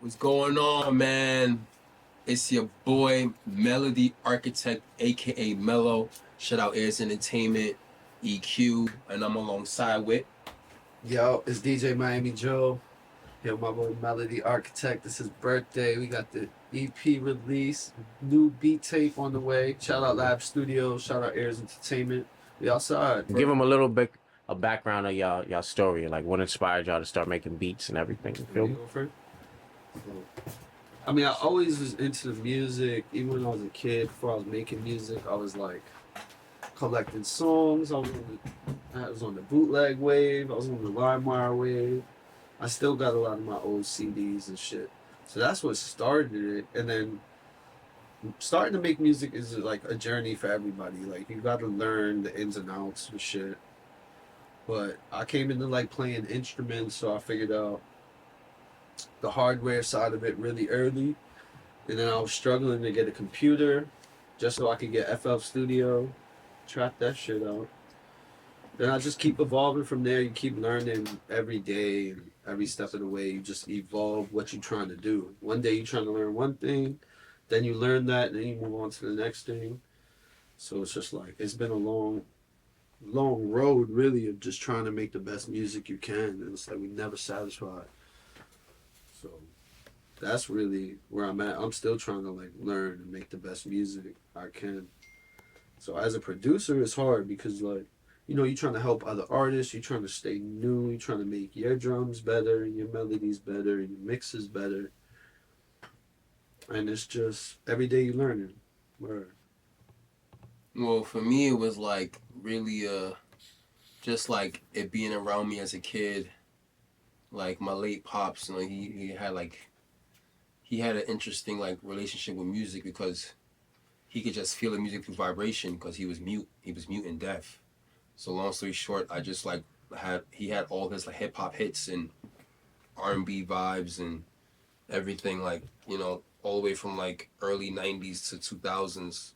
What's going on, man? It's your boy Melody Architect, aka Mello. Shout out Airs Entertainment, EQ, and I'm alongside with. Yo, it's DJ Miami Joe. Here with my boy Melody Architect. This is his birthday. We got the EP release, new beat tape on the way. Shout out Lab Studios. Shout out Airs Entertainment. We outside. Give them a little bit a background of y'all story, like what inspired y'all to start making beats and everything. You feel me? Go first. So, I mean, I always was into the music. Even when I was a kid, before I was making music, I was like collecting songs. I was on the bootleg wave. I was on the LimeWire wave. I still got a lot of my old CDs and shit. So that's what started it. And then starting to make music is like a journey for everybody. Like you got to learn the ins and outs and shit. But I came into like playing instruments, so I figured out the hardware side of it really early. And then I was struggling to get a computer just so I could get FL Studio, trap that shit out. Then I just keep evolving from there. You keep learning every day and every step of the way. You just evolve what you're trying to do. One day you're trying to learn one thing, then you learn that, and then you move on to the next thing. So it's just like it's been a long road, really, of just trying to make the best music you can, and it's like we never satisfied. So that's really where I'm at. I'm still trying to like learn and make the best music I can. So as a producer, it's hard because like, you know, you're trying to help other artists, you're trying to stay new, you're trying to make your drums better, your melodies better, your mixes better. And it's just every day you're learning. Word. Well, for me, it was like really just like it being around me as a kid. Like my late pops, you know, he had an interesting like relationship with music because he could just feel the music through vibration because he was mute. He was mute and deaf. So long story short, I just like he had all his like hip hop hits and R&B vibes and everything, like, you know, all the way from like early 90s to 2000s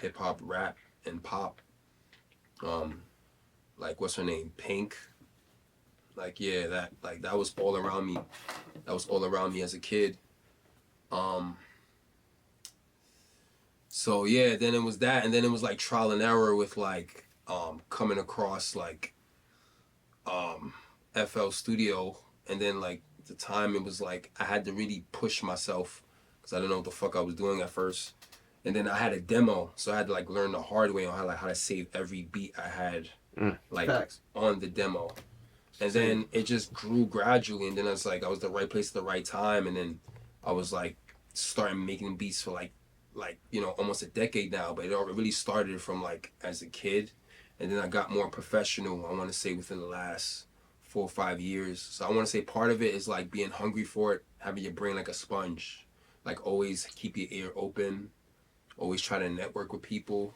hip hop, rap and pop. Um like what's her name? Pink. Like yeah, that was all around me. That was all around me as a kid. Um so yeah, then it was that, and then it was like trial and error with like coming across like um, FL Studio, and then like at the time it was like I had to really push myself because I didn't know what the fuck I was doing at first, and then I had a demo, so I had to like learn the hard way on how to save every beat I had like Facts. on the demo, and Same. then it just grew gradually, and then it's like I was the right place at the right time, and then I was like starting making beats for like you know almost a decade now, but it really started from like as a kid, and then I got more professional. I want to say within the last 4 or 5 years. So I want to say part of it is like being hungry for it, having your brain like a sponge, like always keep your ear open, always try to network with people,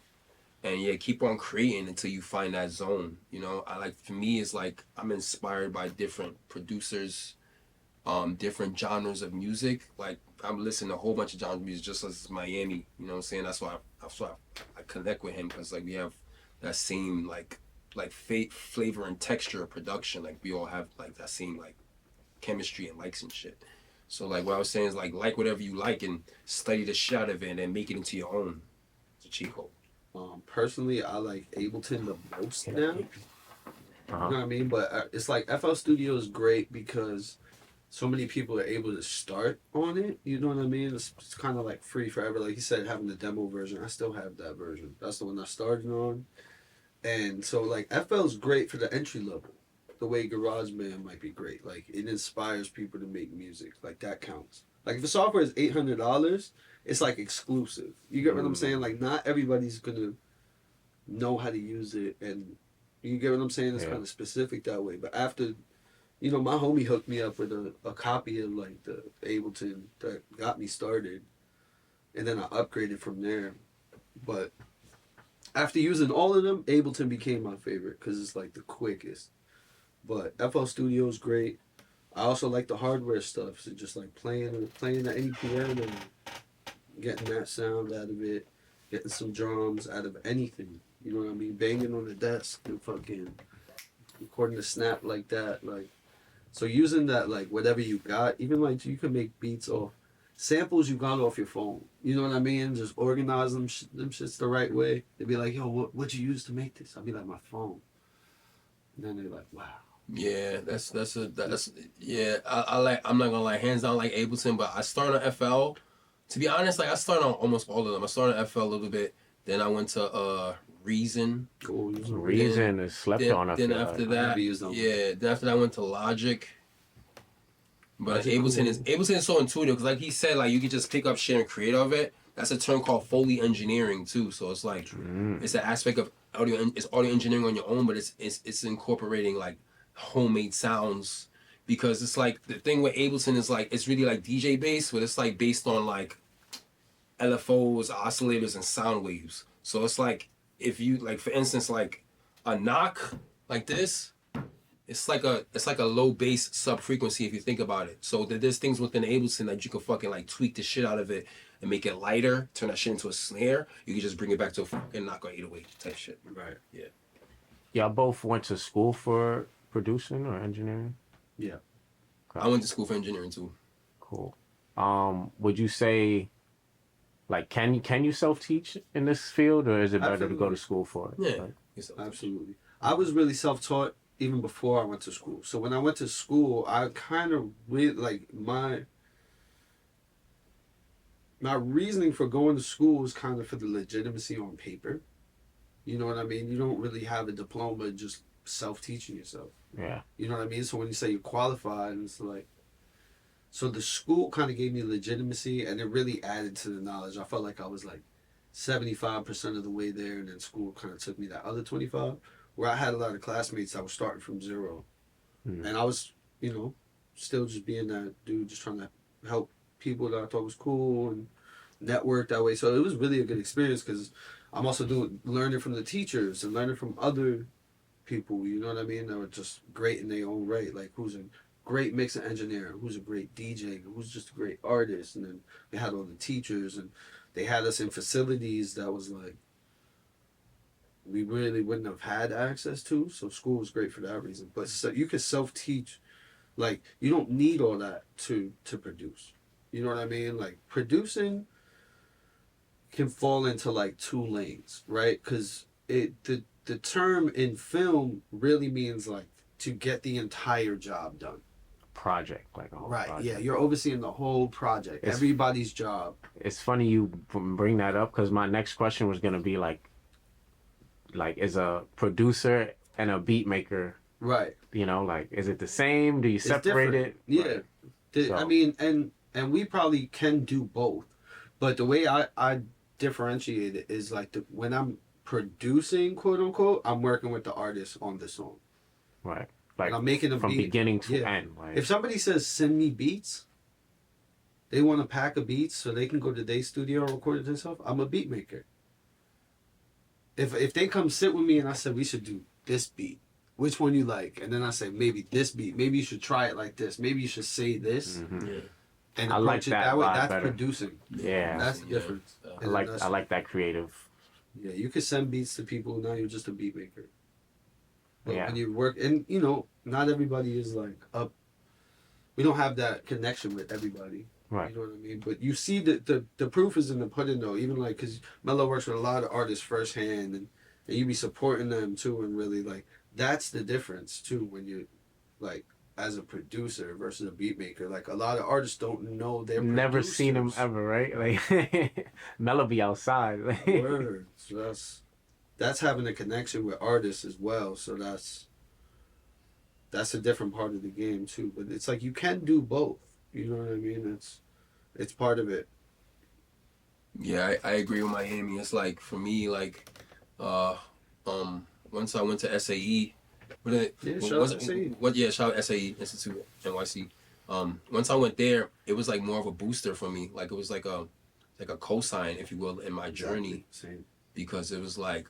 and yeah, keep on creating until you find that zone. You know, I like for me it's like I'm inspired by different producers, different genres of music. Like I'm listening to a whole bunch of genres of music just as Miami. You know what I'm saying? That's why I connect with him because like we have that same like flavor and texture of production. Like we all have like that same like chemistry and likes and shit. So like what I was saying is like whatever you like and study the shit out of it and make it into your own. It's a cheat code. Personally, I like Ableton the most now. You know Uh-huh. what I mean? But it's like FL Studio is great because so many people are able to start on it. You know what I mean? It's kind of like free forever. Like you said, having the demo version, I still have that version. That's the one I started on. And so like FL is great for the entry level. The way GarageBand might be great. Like it inspires people to make music. Like that counts. Like if the software is $800, it's like exclusive. You get what I'm saying? Like not everybody's gonna know how to use it, and you get what I'm saying. It's Yeah. kind of specific that way. But after, you know, my homie hooked me up with a copy of like the Ableton that got me started, and then I upgraded from there. But after using all of them, Ableton became my favorite because it's like the quickest. But FL Studio is great. I also like the hardware stuff, so just like playing at any piano, getting that sound out of it, getting some drums out of anything. You know what I mean? Banging on the desk and fucking recording a snap like that. Like So using that, like whatever you got, even like you can make beats off samples you got off your phone. You know what I mean? Just organize them shits the right way. They'd be like, yo, what'd you use to make this? I'd be like, my phone. And then they're like, wow. Yeah, that's yeah. I like. I'm not gonna lie, hands down like Ableton, but I started on FL. To be honest, like I started on almost all of them. I started on FL a little bit, then I went to Reason. Cool. Reason is slept on. I Then feel after like. that, yeah. Then after that, I went to Logic. But Ableton is so intuitive because, like he said, like you can just pick up shit and create of it. That's a term called Foley engineering too. So it's like it's an aspect of audio. It's audio engineering on your own, but it's incorporating like homemade sounds because it's like the thing with Ableton is like it's really like DJ based, but it's like based on like LFOs, oscillators, and sound waves. So it's like if you like, for instance, like a knock like this. It's like a low bass sub frequency if you think about it. So there's things within Ableton that you can fucking like tweak the shit out of it and make it lighter, turn that shit into a snare. You can just bring it back to a fucking knock or 808 type shit. Right. Yeah. Y'all both went to school for producing or engineering? Yeah. I went to school for engineering too. Cool. Would you say, like, can you self-teach in this field, or is it better to go to school for it? Yeah. Like, Absolutely. I was really self-taught even before I went to school. So when I went to school, I kind of really like my reasoning for going to school was kind of for the legitimacy on paper. You know what I mean? You don't really have a diploma just self-teaching yourself. yeah. You know what I mean? So when you say you're qualified, and it's like, so the school kind of gave me legitimacy, and it really added to the knowledge. I felt like I was like 75% of the way there, and then school kind of took me that other 25, where I had a lot of classmates that were starting from zero. Mm. And I was, you know, still just being that dude, just trying to help people that I thought was cool and network that way. So it was really a good experience because I'm also learning from the teachers and learning from other people, you know what I mean, that were just great in their own right. Like who's a great mixing engineer, who's a great DJ, who's just a great artist. And then they had all the teachers, and they had us in facilities that was like we really wouldn't have had access to. So school was great for that reason. But so you can self-teach. Like you don't need all that to produce. You know what I mean? Like producing can fall into like two lanes, right? Because the term in film really means like to get the entire job done. Project, like a whole project. Yeah, you're overseeing the whole project, everybody's job. It's funny you bring that up because my next question was gonna be like is a producer and a beat maker, right? You know, like is it the same? Do you separate it? Yeah, right. I mean, and we probably can do both, but the way I differentiate it is like when I'm producing, quote unquote, I'm working with the artist on the song. Right. Like and I'm making a from beat. beginning to end. Like, if somebody says send me beats, they want a pack of beats so they can go to their studio and record it themselves. I'm a beat maker. If they come sit with me and I said we should do this beat, which one you like? And then I say maybe this beat. Maybe you should try it like this. Maybe you should say this. mm-hmm. Yeah. And I like approach it that way. vibe That's better. producing. Yeah. That's the difference. I like that creative. Yeah, you can send beats to people. Now you're just a beat maker. But Yeah. when you work, and you know, not everybody is like up. We don't have that connection with everybody. Right. You know what I mean? But you see the proof is in the pudding though. Even like, cause Mello works with a lot of artists firsthand, and you be supporting them too, and really like that's the difference too when you like as a producer versus a beat maker. Like a lot of artists don't know they're never seen him ever, right? Like Mello be outside. Word. So that's having a connection with artists as well. So that's a different part of the game too. But it's like you can do both. You know what I mean? It's part of it. Yeah, I agree with Miami. It's like for me, like, once I went to SAE, Shout out SAE. Shout out SAE Institute NYC. Once I went there, it was like more of a booster for me. Like it was like a cosign, if you will, in my journey. Same. Because it was like,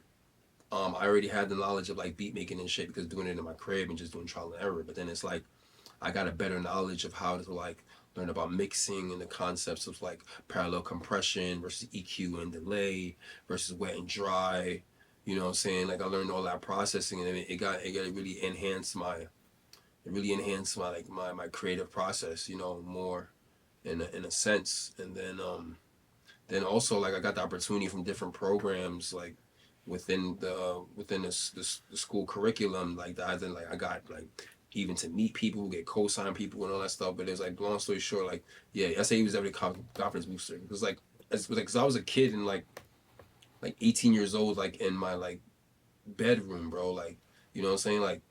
I already had the knowledge of like beat making and shit because doing it in my crib and just doing trial and error. But then it's like, I got a better knowledge of how to like learn about mixing and the concepts of like parallel compression versus EQ and delay versus wet and dry. You know what I'm saying? Like I learned all that processing, and it really enhanced my it really enhanced my like my creative process, you know, more in a sense. And then also like I got the opportunity from different programs like within the school curriculum like that. Then like I got like even to meet people, get co-sign people and all that stuff. But it's like long story short, like yeah, SAE was every confidence booster. It was like cause I was a kid and like 18 years old, like in my like bedroom, bro. Like you know what I'm saying? Like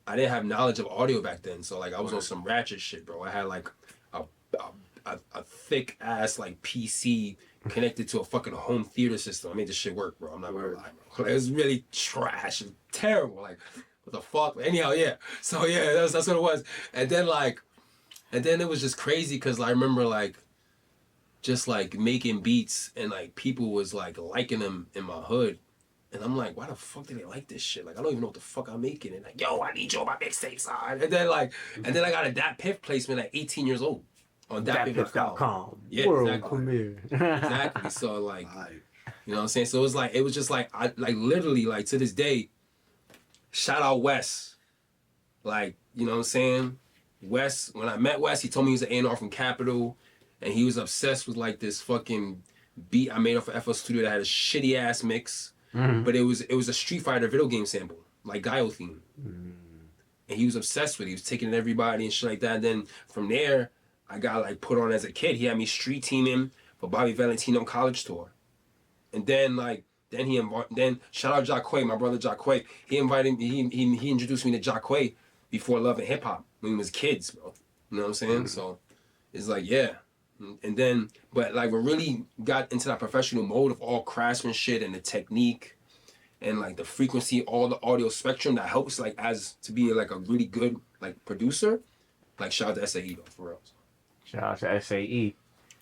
I didn't have knowledge of audio back then, so like I was on some ratchet shit, bro. I had like a thick ass like PC connected to a fucking home theater system. I made this shit work, bro. I'm not gonna lie, bro. Like, it was really trash and terrible. Like, what the fuck? But anyhow, yeah. So yeah, that's what it was. And then it was just crazy because I remember like just like making beats and like people was like liking them in my hood. And I'm like, why the fuck do they like this shit? Like, I don't even know what the fuck I'm making. And like, yo, I need you on my mixtape side. And then I got a Dat Piff placement at 18 years old on DatPiff.com. Yeah, World exactly. premiere. Exactly. So like, you know what I'm saying? So it was just like, I like literally like to this day, shout out Wes. Like, you know what I'm saying? Wes, when I met Wes, he told me he was an A&R from Capitol, and he was obsessed with like this fucking beat I made off of FL Studio that had a shitty ass mix. But it was a Street Fighter video game sample, like Guile theme. And he was obsessed with it. He was taking it to everybody and shit like that. And then from there, I got like put on as a kid. He had me street teaming for Bobby Valentino college tour. And then like then shout out Jacquay, my brother Jacquay. He introduced me to Jacquay before Love and Hip Hop when we was kids, bro. You know what I'm saying? So it's like yeah. And then, but like we really got into that professional mode of all craftsmanship and the technique and like the frequency, all the audio spectrum that helps like as to be like a really good like producer. Like shout out to SAE though, for real. Shout out to SAE.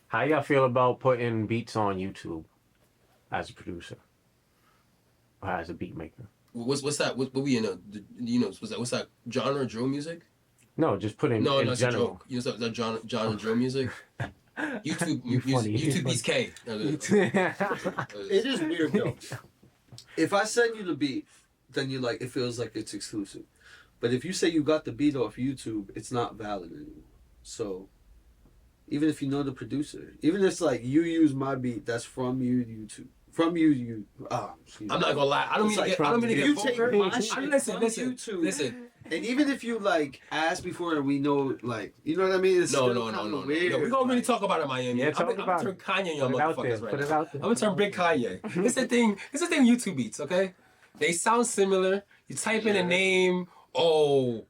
How y'all feel about putting beats on YouTube as a producer or as a beat maker? What's that? What we in a you know what's that genre drill music? No, just putting in No, it's a general. joke. You know that genre drill music? YouTube funny. YouTube beats K. It is weird though. If I send you the beat, then you like it feels like it's exclusive. But if you say you got the beat off YouTube, it's not valid anymore. So even if you know the producer, even if it's like you use my beat, that's from you YouTube. From you. I'm not gonna lie. I don't mean to get vulgar. Listen. And even if you like asked before and we know, like, you know what I mean? It's No. weird. We're gonna really talk about it in Miami. Yeah, I'm gonna turn Kanye on motherfuckers right now. I'm gonna turn big Kanye. It's the thing YouTube beats, okay? They sound similar. You type in a name, Young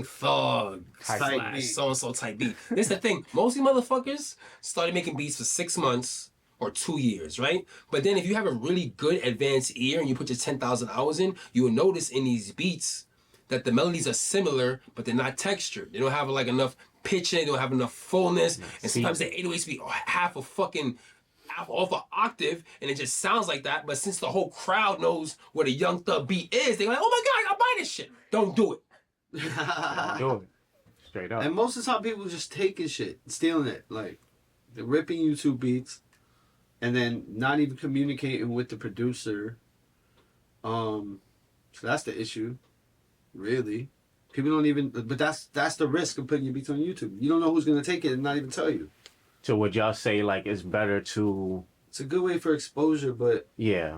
Thug / so-and-so type beat. This the thing. Most of these motherfuckers started making beats for 6 months or 2 years, right? But then if you have a really good advanced ear and you put your 10,000 hours in, you will notice in these beats that the melodies are similar, but they're not textured. They don't have like enough pitch in, they don't have enough fullness, and sometimes the 808s be half off an octave, and it just sounds like that. But since the whole crowd knows what a Young Thug beat is, they're like, oh my God, I'll buy this shit. Don't do it. Don't do it. Straight up. And most of the time people just taking shit, stealing it. Like, they're ripping YouTube beats and then not even communicating with the producer. So that's the issue. Really, people don't even. But that's the risk of putting your beats on YouTube. You don't know who's gonna take it and not even tell you. So would y'all say like it's better to? It's a good way for exposure, but yeah.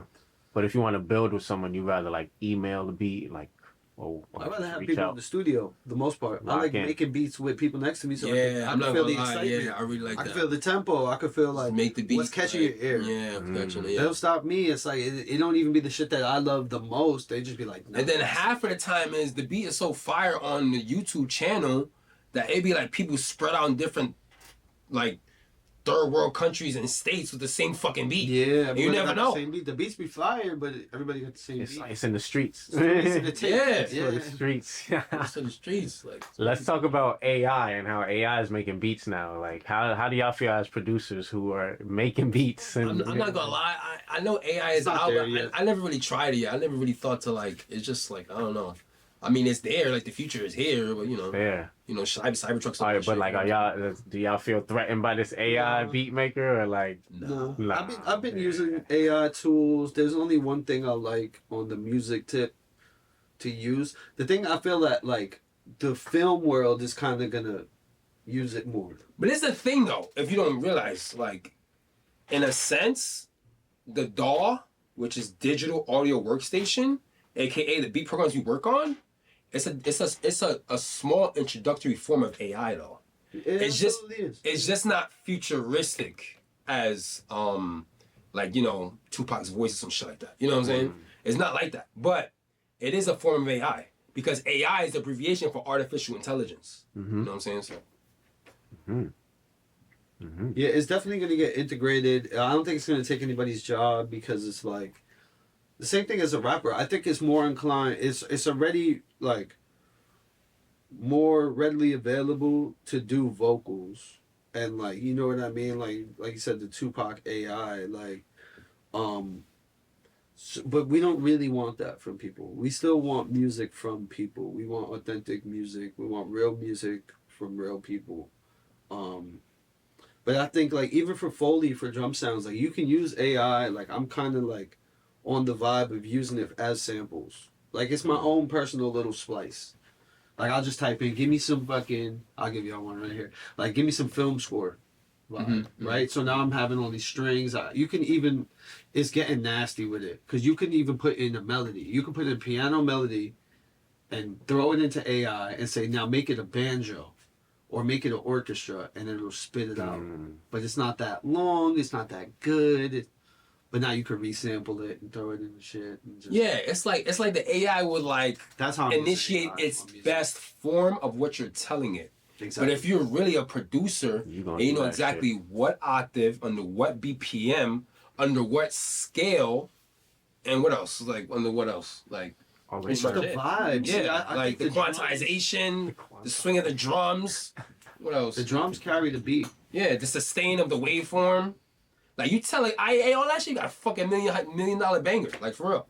But if you want to build with someone, you rather like email the beat, like I'd rather have people in the studio. The most part, I like making beats with people next to me, so I can feel the excitement. Yeah, I really like that. I can feel the tempo. I can feel like make the beats what's catching your ear. Yeah, They don't stop me. It's like it don't even be the shit that I love the most. They just be like. No. And then half of the time is the beat is so fire on the YouTube channel that it be like people spread out in different like third world countries and states with the same fucking beat. Yeah, you never know. The same beat. The beats be fire, but everybody got the same beat. It's in the streets. It's in the streets. It's in the streets. Like, let's talk about AI and how AI is making beats now. Like, how do y'all feel as producers who are making beats? And, I'm not gonna lie. I know AI is out, but I never really tried it yet. I never really thought to like. It's just like I don't know. I mean, it's there. Like the future is here, but you know. Yeah. You know, Cybertruck's. All right, but like, do y'all feel threatened by this AI beat maker or like? No. I've been using AI tools. There's only one thing I like on the music tip. to use. The thing I feel that like the film world is kind of gonna use it more. But it's the thing though, if you don't realize, like, in a sense, the DAW, which is digital audio workstation, aka the beat programs you work on, it's a small introductory form of AI though. It's just not futuristic as like, you know, Tupac's voice or some shit like that. You know what I'm saying? It's not like that. But it is a form of AI. Because AI is the abbreviation for artificial intelligence. You know what I'm saying? So yeah, it's definitely gonna get integrated. I don't think it's gonna take anybody's job because it's like the same thing as a rapper. I think it's more inclined. It's already like more readily available to do vocals and like you know what I mean. Like you said, the Tupac AI but we don't really want that from people. We still want music from people. We want authentic music. We want real music from real people. But I think like even for Foley, for drum sounds, like you can use AI. Like I'm kind of like on the vibe of using it as samples. Like it's my own personal little splice. Like I'll just type in, give me some fucking, I'll give y'all one right here. Like give me some film score. Right? So now I'm having all these strings. You can even, it's getting nasty with it. Because you can even put in a melody. You can put in a piano melody and throw it into AI and say, now make it a banjo. Or make it an orchestra and it'll spit it out. But it's not that long. It's not that good. But now you can resample it and throw it in the shit. And just, yeah, it's like the AI would like that's how initiate its best form of what you're telling it. Exactly. But if you're really a producer and you know exactly what octave, under what BPM, under what scale, and what else? Like under what else? Like it's the vibes. Yeah, I like the quantization, the swing of the drums. What else? The drums carry the beat. Yeah, the sustain of the waveform. Like you tell it, all that shit got a fucking $1 million banger. Like for real.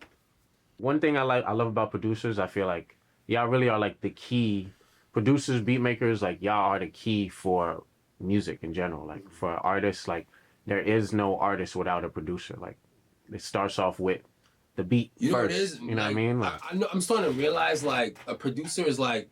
One thing I love about producers, I feel like y'all really are like the key. Producers, beat makers, like y'all are the key for music in general. Like for artists, like there is no artist without a producer. Like it starts off with the beat you know first. What it is? You know what I mean? Like, I know, I'm starting to realize like a producer is like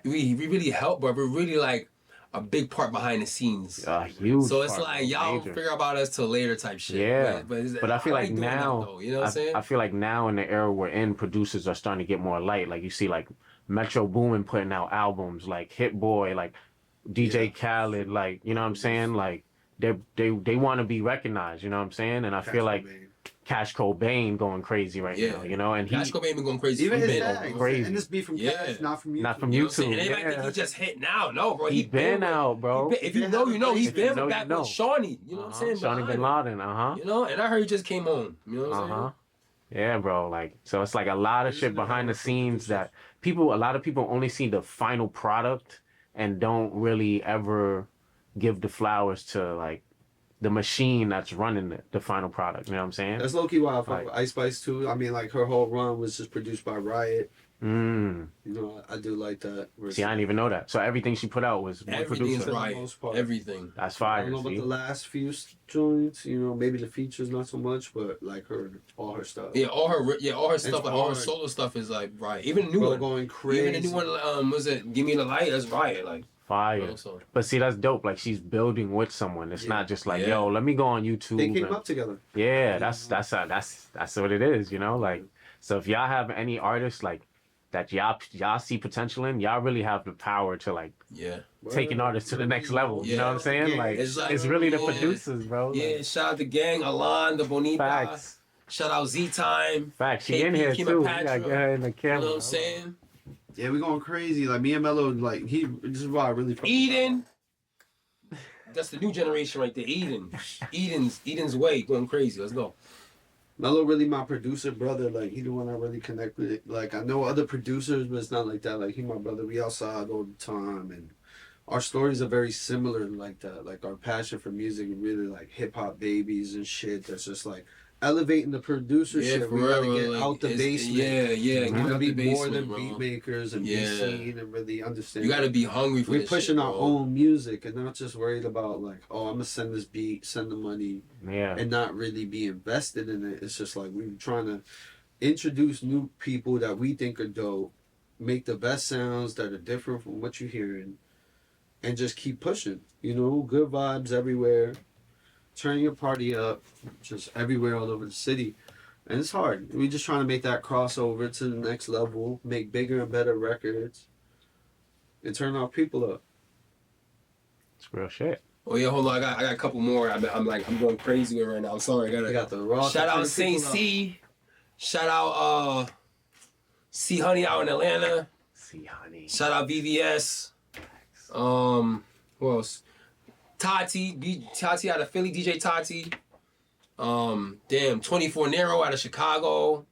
we really help, but we're really like a big part behind the scenes. Huge. So it's part, like y'all don't figure about us till later type shit. Yeah, but I feel like now, that, though, you know what I'm saying? I feel like now in the era we're in, producers are starting to get more light. Like you see, like Metro Boomin putting out albums, like Hit Boy, like DJ Khaled, like you know what I'm saying? Like they want to be recognized. You know what I'm saying? And I feel like Cash Cobain going crazy right now, you know, and Cash Cobain been going crazy. Even his tags, crazy. And this be from Cash, not from YouTube. Not from YouTube. And everybody think he just hit now. No, bro. He been out, bro. If you know, you know. He's been back with Shawnee. You know what I'm saying? Shawnee Bin Laden, You know, and I heard he just came home. You know what I'm saying? Yeah, bro. Like, so it's like a lot of shit behind the scenes that a lot of people only see the final product and don't really ever give the flowers to like the machine that's running the final product. You know what I'm saying? That's low key why I fuck with Ice Spice too. I mean, like her whole run was just produced by Riot. You know, I do like that. See, I didn't even know that. So everything she put out was one producer. Right. Everything. That's fire. I don't know about the last few joints. You know, maybe the features not so much, but like all her stuff. Yeah, all her stuff, like all her solo stuff is like Riot. Even the new one going crazy. Even the new one, was it Give Me the Light? That's Riot. Like fire. But see, that's dope. Like she's building with someone. It's not just like, yo, let me go on YouTube. They came up together. Yeah, that's what it is. You know, like so if y'all have any artists like that y'all see potential in, y'all really have the power to like take an artist to the next level. You know what I'm saying? Like it's really the producers, bro. Yeah, shout out the gang, Alan, the Bonita. Facts. Shout out Z Time. Facts. She in here too. We gotta get her in the camera. You know what I'm saying? Yeah, we going crazy. Like me and Mello, like this is why I really fuck Eden. That's the new generation right there. Eden's way going crazy. Let's go. Mello really my producer brother. Like he the one I really connect with. Like I know other producers, but it's not like that. Like he my brother. We outside all the time, and our stories are very similar like that. Like our passion for music and really like hip hop babies and shit. That's just like elevating the producership. We gotta get like, out the basement. We gotta be more than beat makers and be seen and really understand. You gotta be hungry for We're pushing our own music and not just worried about like, oh, I'm gonna send this beat, send the money, and not really be invested in it. It's just like we're trying to introduce new people that we think are dope, make the best sounds that are different from what you're hearing, and just keep pushing. You know, good vibes everywhere. Turn your party up, just everywhere all over the city. And it's hard. We just trying to make that crossover to the next level, make bigger and better records, and turn our people up. It's real shit. Oh yeah, hold on. I got a couple more. I'm going crazy with right now. I'm sorry. We got the raw. Shout out Saint C. Shout out C Honey out in Atlanta. See, honey. Shout out VVS. Who else? Tati out of Philly, DJ Tati. 24 Nero out of Chicago.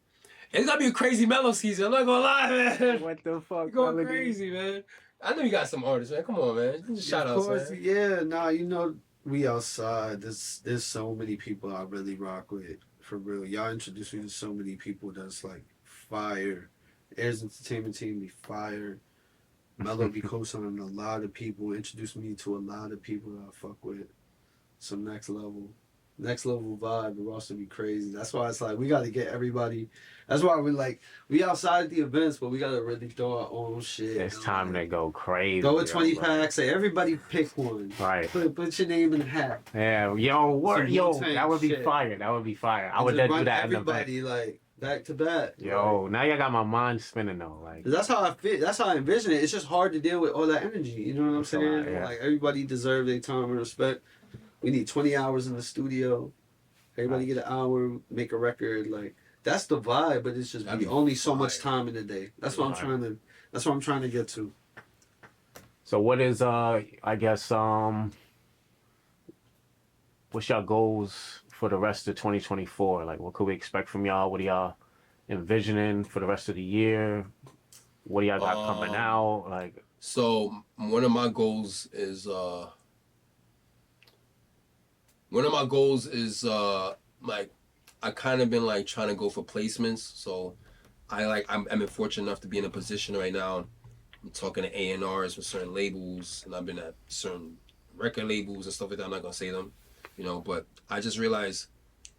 It's gonna be a crazy mellow season. I'm not gonna lie, man. What the fuck? You're going crazy, man. I know you got some artists, man. Come on, man. Just shout outs, man. Yeah, nah, you know, we outside. There's so many people I really rock with. For real. Y'all introduced me to so many people that's like fire. Airs Entertainment Team be fire. Mello be co-signing a lot of people, introduced me to a lot of people that I fuck with. Some next level vibe, but also be crazy. That's why it's like we gotta get everybody. That's why we outside the events, but we gotta really throw our own shit. It's time to go crazy. Throw a 20 pack, say everybody pick one. Right. Put your name in the hat. Yeah, yo, that would be shit. fire. That would be fire. I And would just do run that in the everybody like back to back. Yo, now y'all got my mind spinning though. Like That's how I feel. That's how I envision it. It's just hard to deal with all that energy. You know what I'm That's a saying? lot, yeah. Like everybody deserves their time and respect. We need 20 hours in the studio. Everybody get an hour, make a record. Like that's the vibe, but it's just That'd be only so fire. much time in the day. That's what I'm trying to. That's what I'm trying to get to. So what is I guess what's y'all goals for the rest of 2024? Like what could we expect from y'all? What are y'all envisioning for the rest of the year? What do y'all got coming out? Like So one of my goals is like I kind of been like trying to go for placements. So I'm fortunate enough to be in a position right now. I'm talking to A&Rs with certain labels, and I've been at certain record labels and stuff like that. I'm not gonna say them, you know, but I just realized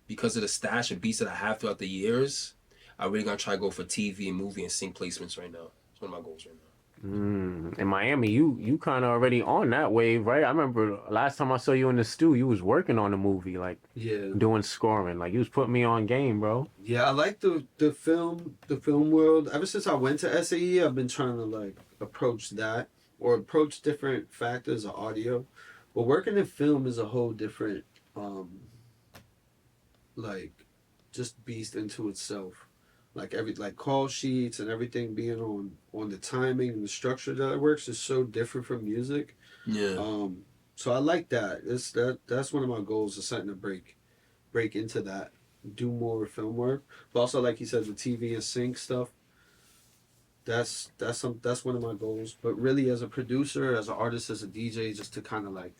because of the stash of beats that I have throughout the years, I really gonna try to go for TV and movie and sync placements right now. It's one of my goals right now. in Miami, you kind of already on that wave, right? I remember last time I saw you in the stew, you was working on a movie, like Yeah. doing scoring, like you was putting me on game, bro. Yeah, I like the film world. Ever since I went to SAE, I've been trying to like approach that or approach different factors of audio. But working in film is a whole different like just beast into itself. Like call sheets and everything being on the timing and the structure that it works is so different from music. Yeah. So I like that. That's one of my goals is setting a break into that. Do more film work. But also like you said, the TV and sync stuff. That's one of my goals. But really as a producer, as an artist, as a DJ, just to kind of like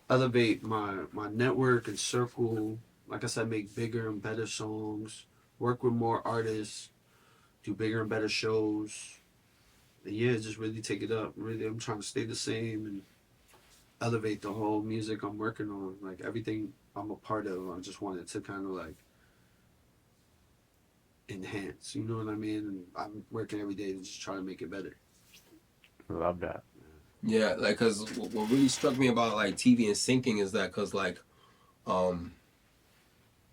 elevate my network and circle, like I said, make bigger and better songs. Work with more artists, do bigger and better shows. And yeah, just really take it up. Really, I'm trying to stay the same and elevate the whole music I'm working on. Like everything I'm a part of, I just wanted to kind of like enhance, you know what I mean? And I'm working every day to just try to make it better. Love that. Yeah, like, cause what really struck me about like TV and syncing is that, cause like,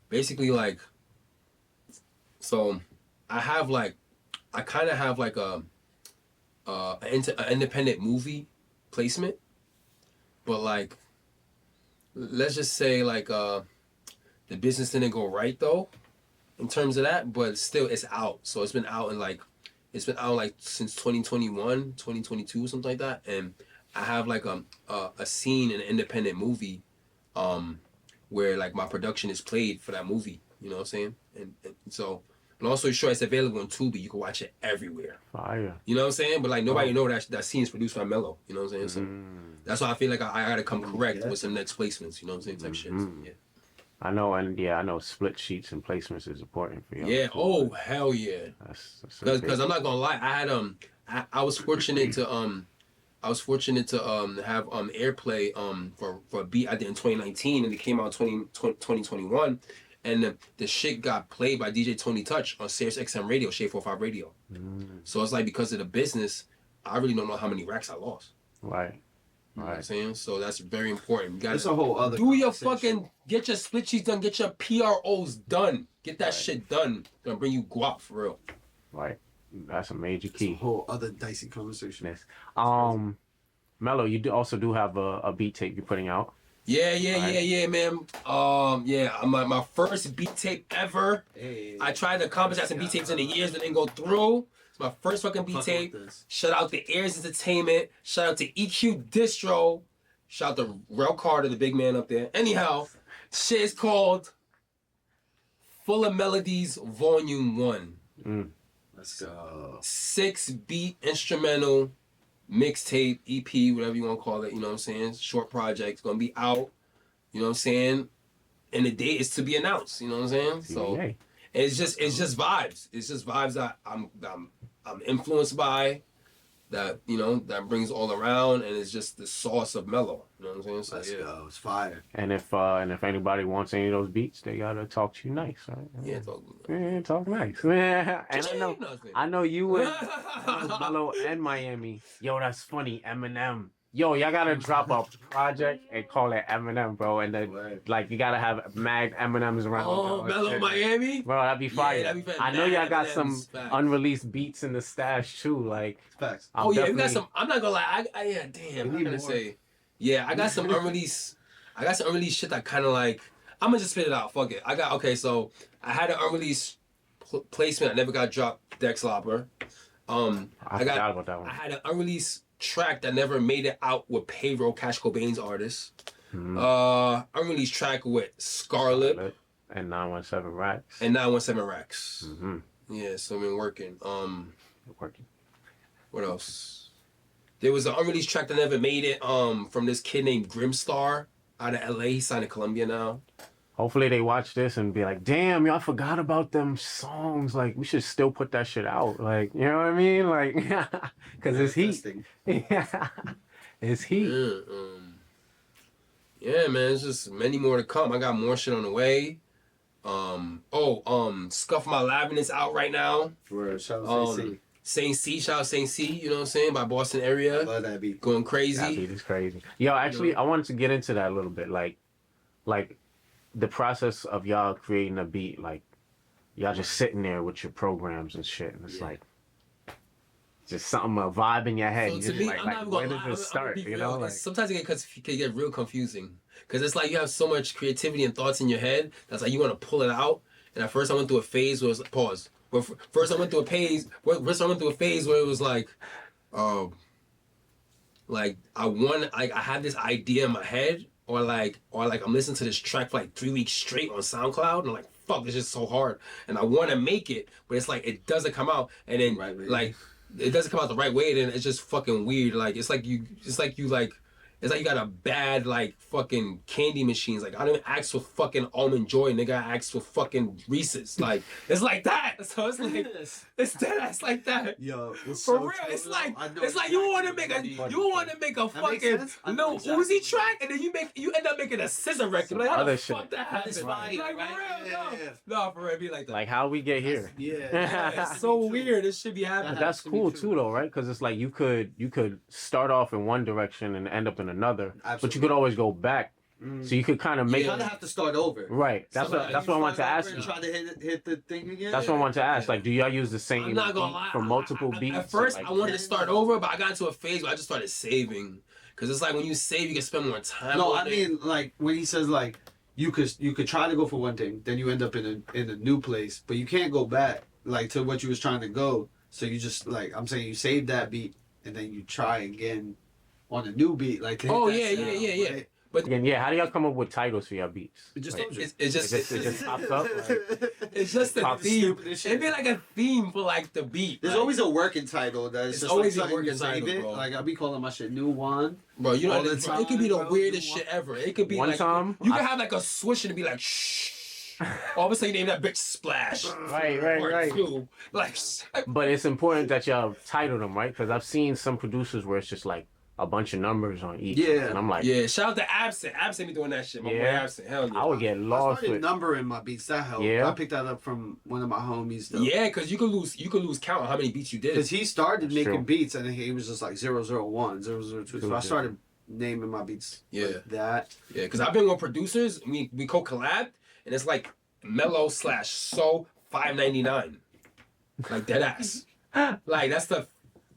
basically like, so I kind of have like an independent movie placement, but like, let's just say like the business didn't go right though, in terms of that, but still it's out. So it's been out since 2021, 2022, something like that. And I have like a scene in an independent movie where like my production is played for that movie. You know what I'm saying? And so, and also sure it's available on Tubi. You can watch it everywhere. Fire. You know what I'm saying? But like nobody know that scene is produced by Mello. You know what I'm saying? So that's why I feel like I gotta come correct with some next placements. You know what I'm saying? Type shit. So, yeah. I know split sheets and placements is important for you. Yeah. Oh hell yeah. That's Because I'm not gonna lie, I had I was fortunate to have airplay for a beat I did in 2019, and it came out in 2021, and the shit got played by DJ Tony Touch on Sirius XM Radio, Shade 45 Radio. So it's like because of the business, I really don't know how many racks I lost. Right. You know what I'm saying? So that's very important. You gotta That's a whole other do your conversation. fucking, get your split sheets done, get your PROs done. Get that shit done. Gonna bring you guap for real. Right. That's a major It's a key. whole other dicey conversation. Yes. Mello, you also do have a beat tape you're putting out. Yeah, man. My first beat tape ever. Hey, I tried to accomplish that some beat tapes in the years that didn't go through. It's my first fucking beat tape. Shout out to Airs Entertainment. Shout out to EQ Distro. Shout out to Rel Carter, the big man up there. Anyhow, shit is called Full of Melodies Volume 1. Let's go. 6-beat instrumental mixtape, EP, whatever you want to call it, you know what I'm saying? Short project. It's gonna be out, you know what I'm saying? And the date is to be announced, you know what I'm saying? So Yay. it's just vibes. It's just vibes that I'm influenced by, that, you know, that brings all around, and it's just the sauce of mellow. You know what I'm saying? So Let's go. It's fire. And if anybody wants any of those beats, they gotta talk to you nice, right? Yeah, talk. Yeah, talk nice. And I know you and Mello and Miami. Yo, that's funny. Eminem. Yo, y'all gotta drop a project and call it Eminem, bro. And then like you gotta have mad Eminems around. Oh, Mellow Miami? Bro, that'd be fire. Yeah, that'd be I know y'all got Eminems, some facts. unreleased beats in the stash too. Like, Facts. Oh yeah, we got some. I'm not gonna lie. Yeah, damn. We I'm need gonna more. say. Yeah, I got some unreleased. I got some unreleased shit that kind of like. I'm gonna just spit it out. Fuck it. So I had an unreleased placement. I never got dropped. Dex Lopper. I forgot about that one. I had an unreleased track that never made it out with Payroll, Cash Cobain's artist. Unreleased track with Scarlet and 917 Racks. and 917 Racks. Mm-hmm. Yeah, so I've been working. Working. What else? There was an unreleased track that never made it from this kid named Grimstar out of LA. He's signed to Columbia now. Hopefully they watch this and be like, damn, y'all forgot about them songs. Like, we should still put that shit out. Like, you know what I mean? Like, because it's heat. Yeah. It's heat. Yeah, man, it's just many more to come. I got more shit on the way. Scuff My Lavin' out right now. Shout out to Saint C, shout out Saint C, you know what I'm saying, by Boston area. Love that beat. Going That crazy. beat is crazy. Yo, actually, I wanted to get into that a little bit. Like the process of y'all creating a beat, like y'all just sitting there with your programs and shit, and it's like just something, a vibe in your head. So You to just me, like, I'm not even gonna where lie. does it start? I'm gonna be You know, real. like Sometimes it can get real confusing. Because it's like you have so much creativity and thoughts in your head that's like you want to pull it out. And at first I went through a phase where it was like, pause. Well, first I went through a phase where it was like I had this idea in my head, or like I'm listening to this track for like 3 weeks straight on SoundCloud, and I'm like, fuck, this is so hard, and I want to make it, but it's like it doesn't come out, and then like it doesn't come out the right way, then it's just fucking weird. Like it's like you got a bad like fucking candy machines. Like I don't even ask for fucking Almond Joy, nigga. I ask for fucking Reese's. Like it's like that. So it's like it's dead ass like that. Yo, For so real, true, it's yo. like I know it's like you want to exactly make what a you fucking makes sense. I know Lil exactly Uzi what track, and then you end up making a scissor record. Like how other the shit. fuck that happened? It's Like fire, for right? real, Yeah. no, for real, be like that. like how we get here. Yeah. It's so weird. This should be happening. But that's to be cool true. too, though, right? Because it's like you could start off in one direction and end up in another, but you Absolutely. could always go back. So you could kind of make You kind of have to start over. right. That's what I wanted to ask you. Try to hit the thing again. That's what I wanted to ask. Like, do y'all use the same I'm not beat gonna lie. for multiple beats? At first, Like, I wanted to start over, but I got into a phase where I just started saving. Cause it's like when you save, you can spend more time. No, on I it. mean like when he says like you could try to go for one thing, then you end up in a new place, but you can't go back like to what you was trying to go. So you just like I'm saying you save that beat and then you try again on a new beat. Like to hit Oh that yeah, sound, yeah. right? But again, yeah. How do y'all come up with titles for your beats? It just Like, told you. it's just it just pops up. Like, it's just a Pops theme. stupid as shit. It'd be like a theme for like the beat. There's like, always a working title that's It's just always a like something working you save title, it. bro. Like I be calling my shit New One. bro. You know, all the it could be the time, bro. weirdest You shit ever. It could be One like time, you could I- have like a swish and it'd be like shh. All of a sudden, you name that bitch Splash. Right. Part two. Like, But it's important that y'all title them, right? Because I've seen some producers where it's just like a bunch of numbers on each. Yeah. And I'm like, Yeah, shout out to Absent. Absent be doing that shit. My boy Yeah. Absent. Hell yeah. I would get I lost started with. numbering my beats. That helped. Yeah. I picked that up from one of my homies. Though. Yeah, because you could lose count on how many beats you did. Because he started That's making true. beats and he was just like 001, 002. So I started naming my beats like that. Yeah, because I've been with producers. We co-collabed, and it's like Mellow/So $5.99, like dead ass. Like that's the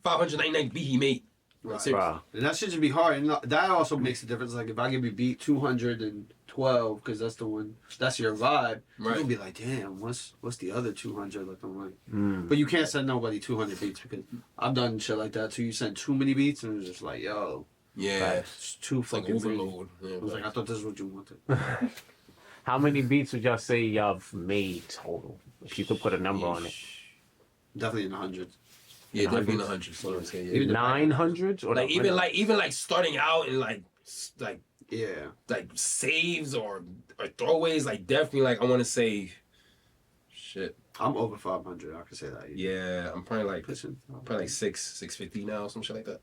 599 beat he made. Right. Seriously. Wow. And that should just be hard. And that also makes a difference. Like if I give you beat 212, because that's the one, that's your vibe, you're Right. gonna be like, damn, what's the other 200 looking like? Mm. But you can't send nobody 200 beats because I've done shit like that too. You send too many beats and it's just like, yo, Yeah, it's too it's like fucking many. overload. Yeah, I was like, I thought this is what you wanted. How many beats would y'all say y'all have made total? If you could put a number on it. Definitely in the hundreds. Yeah, definitely in the hundreds. So I'm saying, yeah. Even the 900s or Like even like starting out and like Yeah. saves or throwaways, like definitely like I want to say, shit. I'm over 500. I can say that. Yeah, I'm probably like Pushing. 650 now, some shit like that.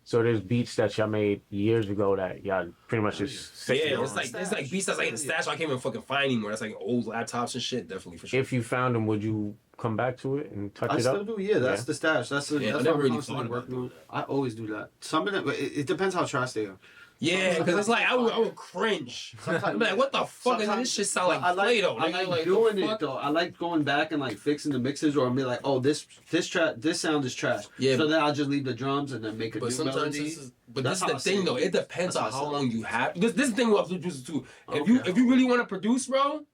So there's beats that y'all made years ago that y'all pretty much just sit Yeah, on. it's like beats that's like in the stash I can't even fucking find anymore. That's like old laptops and shit. Definitely for sure. If you found them, would you come back to it and touch I it still up? do, yeah. That's Yeah. the stash. That's Yeah, I that's never what I'm really constantly thought about working on. doing I always do that. Some of them, it depends how trash they are. Yeah, because it's like I would cringe. I'm like, what the fuck is this? Shit sound like Play-Doh. I nigga. like the doing it fuck? though. I like going back and like fixing the mixes or be like, oh, this sound is trash. Yeah, So then I'll just leave the drums and then make a But new sometimes melody. this is the That's how I thing see though. it. It depends That's on how I how see long you have. This is the thing with producers too. If Okay. you really want to produce, bro,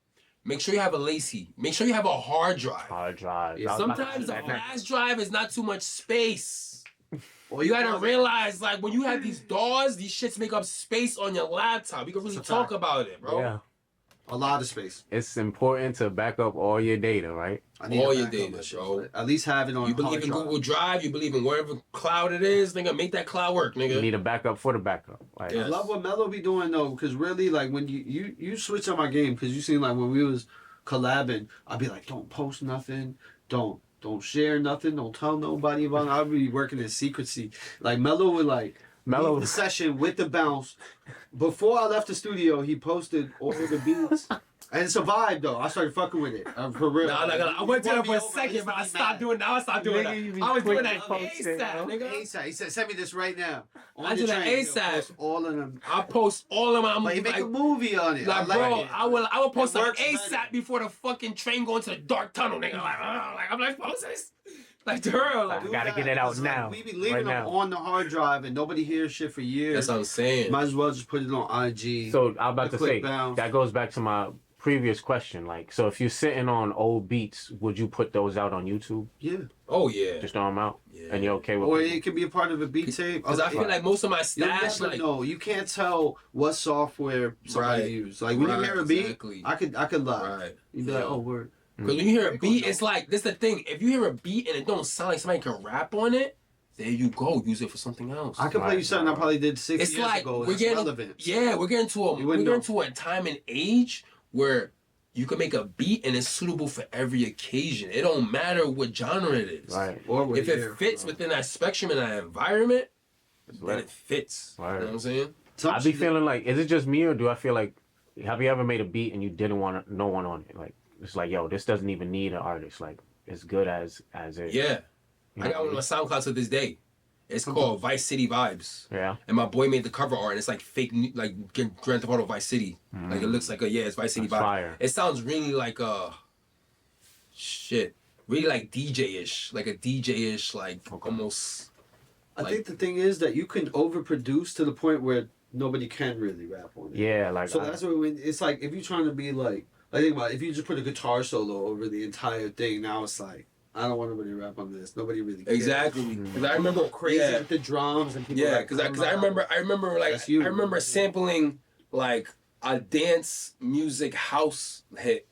make sure you have a lacy. Make sure you have a hard drive. Hard drive. Yeah, I was about to Sometimes say the that flash drive is not too much space. Or You gotta realize, like, when you have these DAWs, these shits make up space on your laptop. We can really That's a talk fact. about it, bro. Yeah. a lot of space. It's important to back up all your data, right? I need All to your back up data, my shit. bro. At least have it on. You believe hard in drive. Google Drive, you believe in wherever cloud it is, nigga, make that cloud work, You nigga. need a backup for the backup. Like, Yeah. I love what Mello be doing though, because really, like when you switch on my game, because you seen like when we was collabing, I'd be like, don't post nothing, don't share nothing, don't tell nobody about it. I'd be working in secrecy. Like Mello would like leave the session with the bounce. Before I left the studio, he posted all the beats. And it's a vibe though. I started fucking with it. For real. Nah, I went to that for a second, but I stopped doing that. I stopped doing Nigga, you be that. I was doing quick that to post it, ASAP, bro. nigga. ASAP. He said, send me this right now. On I the do that train, he'll ASAP. post all of them. I post all of my Like, he make like, a movie on it. like I bro, it. I will post It them works ASAP better. before the fucking train go into the dark tunnel, nigga. I'm like, post this. Like, the girl, like, I gotta get it out It's now, Like, we be leaving right them now. on the hard drive and nobody hears shit for years. that's what I'm saying. Might as well just put it on IG. So I'm about The to quick say bounce. that goes back to my previous question. Like, so if you're sitting on old beats, would you put those out on YouTube? Yeah. Oh yeah. Just throw them out, Yeah. and you're okay with Or it? it could be a part of a beat tape. Because I feel like most of my You'll stash, never like, know. You can't tell what software somebody Right. used. Like when you Right, hear a beat, exactly. I could lie. right. You'd be like, oh, word. Because when you hear a Mm. beat, it's like, this the thing. If you hear a beat and it don't sound like somebody can rap on it, there you go. Use it for something else. I could play you something I probably did 6 It's years like ago. we're It's getting, relevant. yeah, we're getting to You wouldn't know. a time and age where you can make a beat and it's suitable for every occasion. It don't matter what genre it is. Right. Or what If you it hear. fits within that spectrum and that environment, then Right. it fits. Right. You know what I'm saying? I be feeling like, is it just me or do I feel like, have you ever made a beat and you didn't want no one on it? Like, it's like, yo, this doesn't even need an artist. Like, it's good as is. Yeah. You I know got one on my SoundCloud to this day. It's called Vice City Vibes. Yeah. And my boy made the cover art, and it's like fake, like Grand Theft Auto Vice City. Like it looks like it's Vice City That's vibe. fire. It sounds really like really like DJ-ish, like a DJ-ish, like almost. I think the thing is that you can overproduce to the point where nobody can really rap on it. Yeah, like, So that's what it's like. If you're trying to be like, I think about it, if you just put a guitar solo over the entire thing, now it's like, I don't want nobody to rap on this. Nobody really cares. Exactly. Because I remember Crazy yeah, with the drums and people. yeah. like, Because I remember like That's you. I remember sampling like a dance music house hit,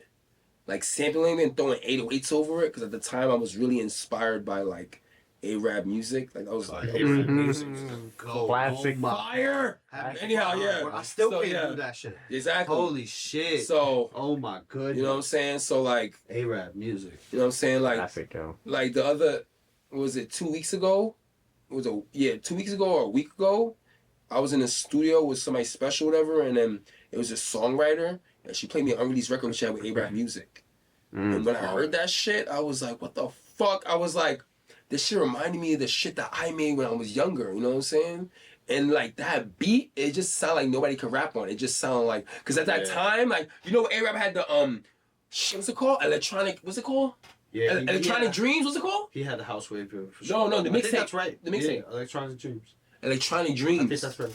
like sampling and throwing 808s over it. Because at the time I was really inspired by like Arab music. Like I was like Arab music. Go. Classic. Oh my. Fire. Happy Anyhow, yeah. I still So, can't yeah. do that shit. Exactly. Holy shit. So Oh my goodness. you know what I'm saying? So like Arab music. you know what I'm saying? Like classic, yo. like the other, what was it, 2 weeks ago? it was 2 weeks ago or a week ago. I was in the studio with somebody special, whatever, and then it was a songwriter, and she played me an unreleased record she had with A-Rap Music. And when I heard that shit, I was like, what the fuck? I was like, this shit reminded me of the shit that I made when I was younger, you know what I'm saying? And like that beat, it just sounded like nobody could rap on it. It just sounded like, because at that time, like, you know, A-Rap had the, what's it called? What's it called? Yeah, Electronic Dreams, what's it called? He had the house wave for sure. No, the mixtape. That's right. The mixtape. Yeah, Electronic Dreams. Electronic Dreams. I think that's right.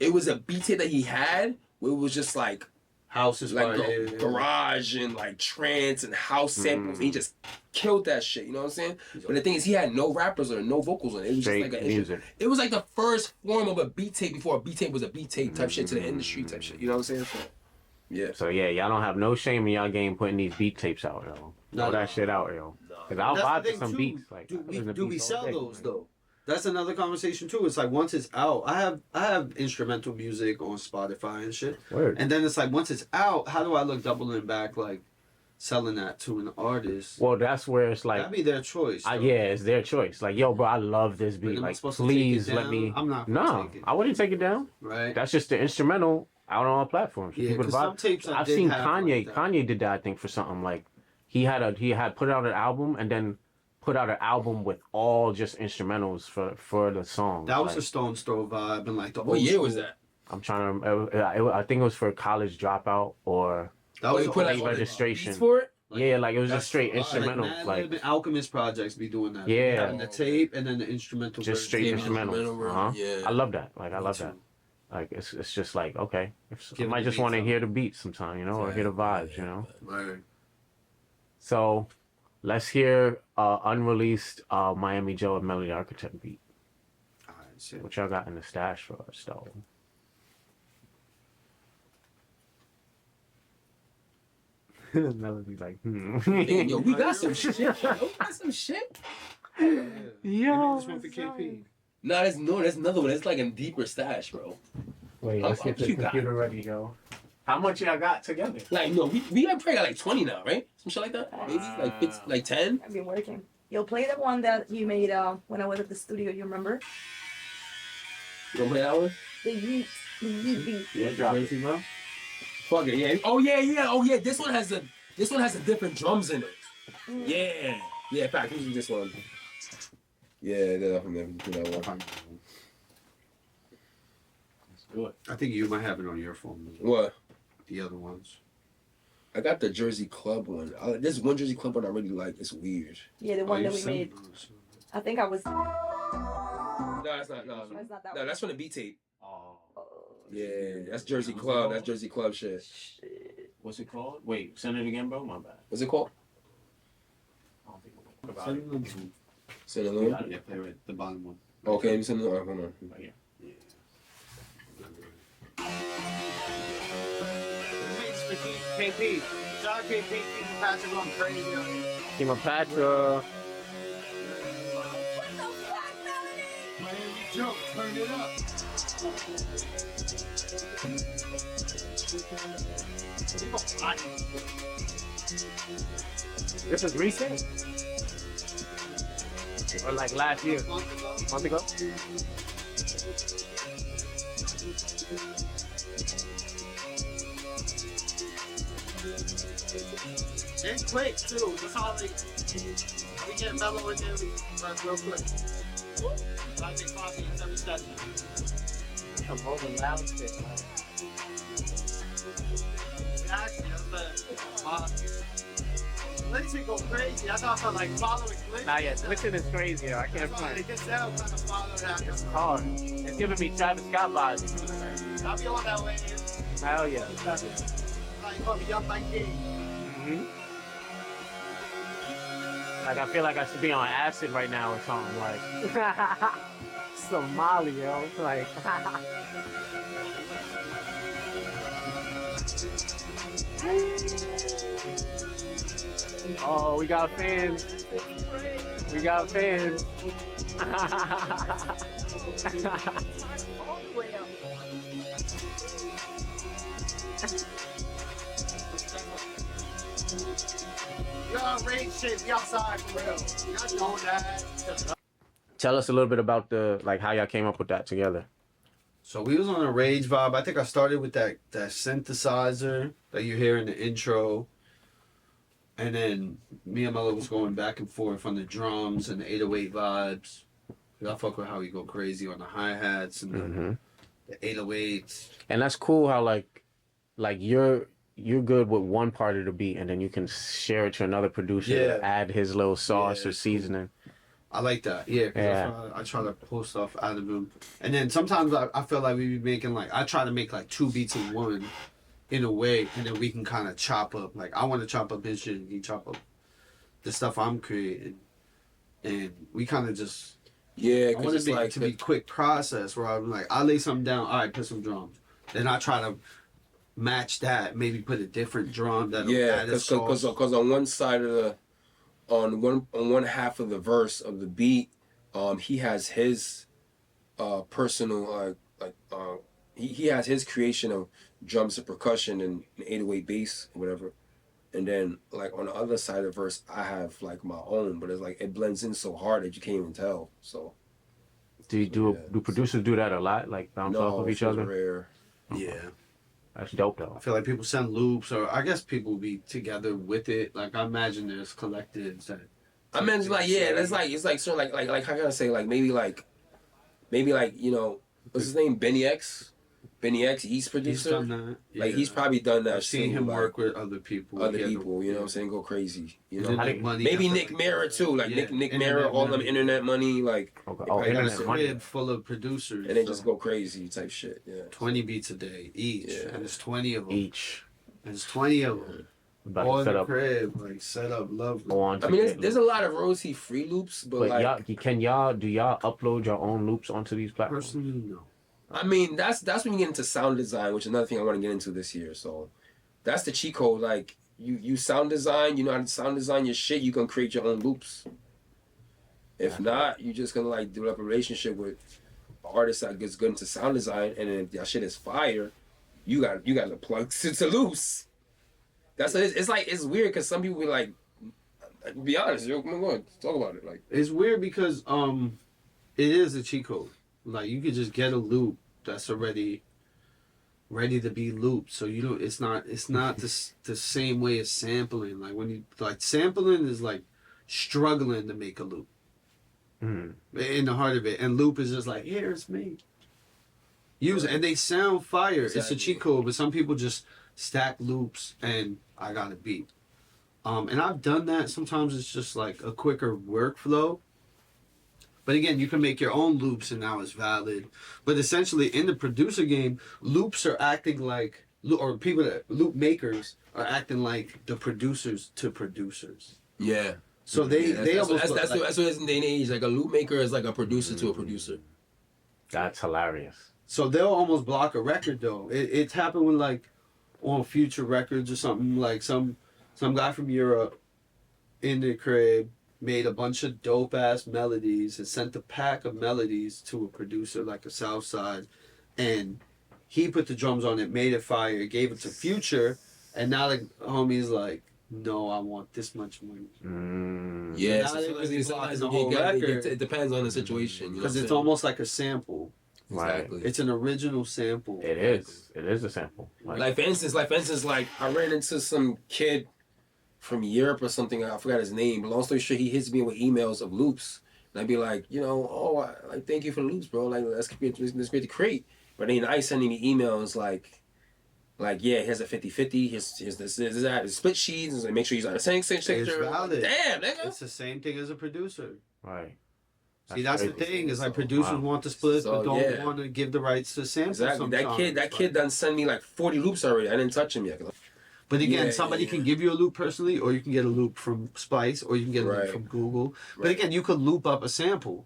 It was a beat tape that he had where it was just like house is like garage and like trance and house samples. He just killed that shit, you know what I'm saying? But the thing is, he had no rappers or no vocals on it. It was Straight just like music. It was like the first form of a beat tape before a beat tape was a beat tape type shit to the industry type shit. You know what I'm saying? So, yeah. So yeah, y'all don't have no shame in y'all game putting these beat tapes out, yo. Throw that shit out, yo. Cause I'll vibe to some beats. Like, do we sell those though? That's another conversation too. It's like once it's out, I have instrumental music on Spotify and shit. Word. And then it's like once it's out, how do I look doubling back like selling that to an artist? Well, that's where it's like that'd be their choice. yeah, it's their choice. Like, yo, bro, I love this beat. Like, please let me. I'm not. No, I wouldn't take it down. Right. That's just the instrumental out on all platforms. Yeah, because some tapes I've seen Kanye. Like Kanye did that, I think, for something like he had put out an album and then put out an album with all just instrumentals for the song. That was like, a Stone's Throw vibe and like the What year was that? I'm trying to. I think it was for College Dropout or that was put late like registration for it. Yeah, like it was just straight instrumental. Like Alchemist projects be doing that. Yeah. Having the tape and then the instrumental. Just straight instrumental. Yeah. I love that. Like I love that. Like it's just like okay, I might just want to hear the beats sometime, you know, or hear the vibes, you know. Right. So, let's hear unreleased Miami Joe and Melody Arkitect beat. Alright, What y'all got in the stash for us, though? Melody like, Yo, we got some shit. Yo, we got some shit. Yo, this one for KP. Nah, that's another one. It's like a deeper stash, bro. Wait, let's get the computer ready, yo. How much y'all got together? Like, no, we probably got like 20 now, right? Some shit like that? Maybe like 50, like 10? I've been working. You'll play the one that you made when I was at the studio, you remember? You wanna play that one? The yeet beat. Yeah, drop it. Bro. Fuck it, yeah. Oh yeah. This one has a different drums in it. Yeah. Yeah, in fact, usually this one. Yeah, definitely do that one. Let's do it. I think you might have it on your phone. What? The other ones. I got the Jersey Club one. There's one Jersey Club one I really like. It's weird. Yeah, the one that we made. I think I was. No, that's not. No, It's not that no, one. that's from the B tape. Oh. Yeah, that's Jersey Club. That's Jersey Club shit. Shit. What's it called? Wait, send it again, bro. My bad. What's it called? I don't think we'll talk about it. Send it alone. Yeah, play right. The bottom one. Okay, let me send it. Hold on. Right here. KP. Shout out KP. Keep Patrick on crazy. Keep my Patra. Miami Joe, turn it up. This is recent? Or like last year? Month ago? It's quick too. It's all like we get mellow in there. We run real quick. I take coffee in every session. I'm holding loud shit. Actually, Glitching go crazy. I thought I like following glitching. Nah, yeah, glitching is crazy. I can't front. It gets down kind of follow that. It's hard. It's giving me Travis Scott vibes. I'll be on that way. Hell yeah. Like, put me up like this. Like I feel like I should be on acid right now or something. Like Somali, yo. Like. Oh, we got fans. We got fans. All the way up. Y'all rain shit. We outside for real. Y'all know that. Tell us a little bit about the like how y'all came up with that together. So we was on a rage vibe. I think I started with that synthesizer that you hear in the intro. And then me and Mello was going back and forth on the drums and the 808 vibes. I fuck with how we go crazy on the hi-hats and the 808s. And that's cool how like you're good with one part of the beat and then you can share it to another producer to add his little sauce or seasoning. I like that. Yeah, because I try to pull stuff out of him. And then sometimes I feel like we be making like, I try to make like 2 beats in one in a way, and then we can kind of chop up. Like, I want to chop up his shit and he chop up the stuff I'm creating. And we kind of just, Yeah, I want because it it's like to be quick process where I'm like, I lay something down, all right, put some drums. Then I try to match that, maybe put a different drum that'll add a sauce. Because on one side of the on one half of the verse of the beat, he has his personal he has his creation of drums and percussion and 808 bass or whatever, and then like on the other side of the verse I have like my own, but it's like it blends in so hard that you can't even tell. So do producers do that a lot, like bounce off of each other? Rare. Yeah. That's dope though. I feel like people send loops, or I guess people be together with it. Like, I imagine there's collectives that. I mean, it's like it's like sort of like how can I say, like maybe like you know, what's his name, Benny X, East producer. He's done that. Yeah. Like he's probably done that. I've seen him work with other people. You know what I'm saying, go crazy. You know, maybe Nick Mirror too. Like Nick Mirror, all them internet money. Like internet money full of producers, and they just go crazy type shit. Yeah, 20 beats a day each, and there's 20 of them each. And there's 20 of them. All in the crib, like set up, lovely. I mean, there's a lot of royalty free loops, but like, do y'all upload your own loops onto these platforms? Personally, no. I mean, that's when you get into sound design, which is another thing I want to get into this year. So that's the cheat code. Like you sound design, you know how to sound design your shit, you can create your own loops. If not, you're just gonna like develop a relationship with an artist that gets good into sound design, and then if that shit is fire, you got to plug to loops. That's what it's like. It's weird because some people be like, be honest, yo, come on, talk about it. Like, it's weird because it is a cheat code. Like, you could just get a loop that's already ready to be looped. So you don't. It's not the same way as sampling. Like, when you like sampling is like struggling to make a loop. In the heart of it, and loop is just like, here it's me. Use it, and they sound fire. Exactly. It's a cheat code, but some people just stack loops and I got a beat. And I've done that. Sometimes it's just like a quicker workflow. But again, you can make your own loops and now it's valid. But essentially in the producer game, loops are acting like, or people that loop makers are acting like the producers to producers. Yeah. So they almost that's what it is in day and age. Like a loop maker is like a producer to a producer. That's hilarious. So they'll almost block a record though. It's happened with like on Future Records or something, like some guy from Europe in the crib made a bunch of dope ass melodies and sent a pack of melodies to a producer like a Southside, and he put the drums on it, made it fire, gave it to Future, and now the homie's like, no, I want this much money. Yeah, so it depends on the situation. Because it's almost like a sample. Exactly. It's an original sample. It is. It is a sample. Like for instance, I ran into some kid from Europe or something. I forgot his name. But long story short, he hits me with emails of loops, and I'd be like, you know, like thank you for the loops, bro. Like that's great to create. But then I sending me emails like yeah, here's a 50-50. Here's this that. Split sheets. And make sure he's on the same sector. It's valid. Damn, nigga. It's the same thing as a producer. Right. See, that's the thing, is like producers want to split, but don't want to give the rights to samples. Exactly. That kid done sent me like 40 loops already. I didn't touch him yet. But again, somebody can give you a loop personally, or you can get a loop from Spice, or you can get a loop from Google. But again, you could loop up a sample.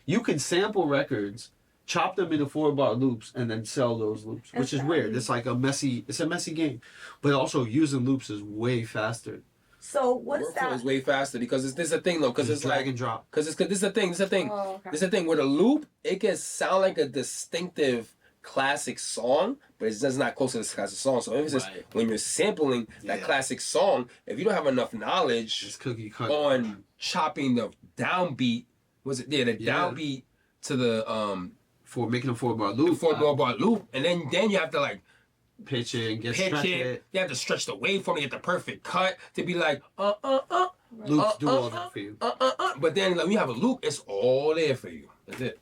You can sample records, chop them into 4-bar loops, and then sell those loops, which is weird. It's like a messy game. But also, using loops is way faster. So what's that? Workflow is way faster because this is a thing though, because it's drag like and drop. Because this is the thing. This is the thing with a loop. It can sound like a distinctive classic song, but it does not close to this classic song. So it's just when you're sampling that classic song, if you don't have enough knowledge it's cookie cut on chopping the downbeat Was it the downbeat to the For making a 4-bar loop. 4-bar loop, and then you have to like pitch it and pitch it. You have to stretch the waveform to get the perfect cut to be like Loops do all that for you. But then like when you have a loop, it's all there for you. That's it.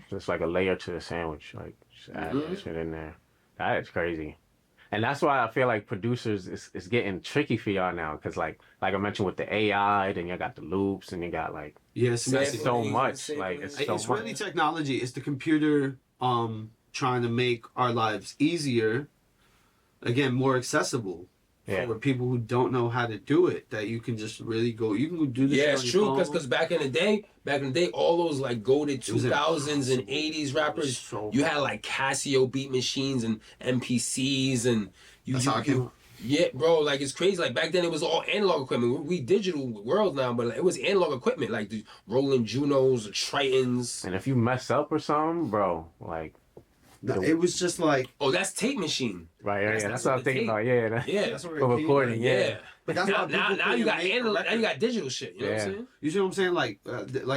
Just like a layer to the sandwich, like just add that shit in there. That is crazy, and that's why I feel like producers is getting tricky for y'all now, because like I mentioned with the AI, then you got the loops, and you got like Yes, it's so much, like it's so it's much. really technology. It's the computer trying to make our lives easier, again, more accessible. Yeah. For people who don't know how to do it, that you can just really go. You can do this. Yeah, on it's your true. phone. Because back in the day, all those like goated 2000s and 80s rappers, So you had like Casio beat machines and MPCs and That's how I came up. Yeah, bro, like it's crazy. Like back then, it was all analog equipment. We digital world now, but like, it was analog equipment, like the Roland Junos, the Tritons. And if you mess up or something, bro, like No, it was just like Oh, that's tape machine. right, yeah, That's- that's what I'm that's the thinking tape. about. Yeah, Yeah, that's where for it came recording. from. Yeah, But that's why now people you got couldn't make a analog, now record. you got digital shit. You know what I'm Yeah. saying? You see what I'm saying? Like